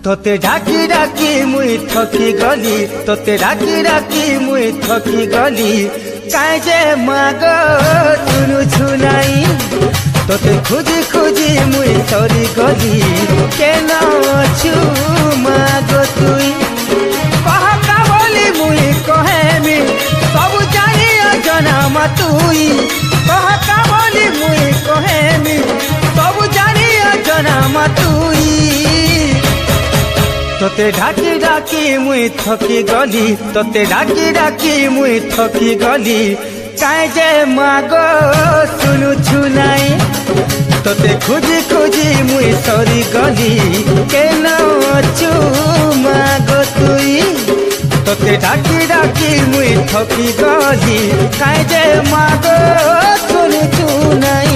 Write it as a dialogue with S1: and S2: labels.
S1: তোতে ডাকি ডাকি মুই থকি গলি, তোতে ডাকি ডাকি মুই থকি গলি, কাই যে মাগ শুনুছু নাই। তোতে খুঁজি খুঁজি মুই সরি গলি, কেন অছু মাগ তুই। কহকা বলি মুই কহেমি, সবু জানি অজনা মা তুই। কহকা বলি মুই কহেমি, সবু জানি অজনা মা তুই। তোতে ডাকি ডাকি মুই থকি গলি, তোতে ডাকি ডাকি মুই থকি গলি, কাই যে মাগ শুনুছু নাই। তোতে খুঁজি খুঁজি মুই সরি গলি, কেন অছু মাগ তুই। তোতে ডাকি ডাকি মুই থকি গলি, কাই যে মাগ শুনুছু নাই।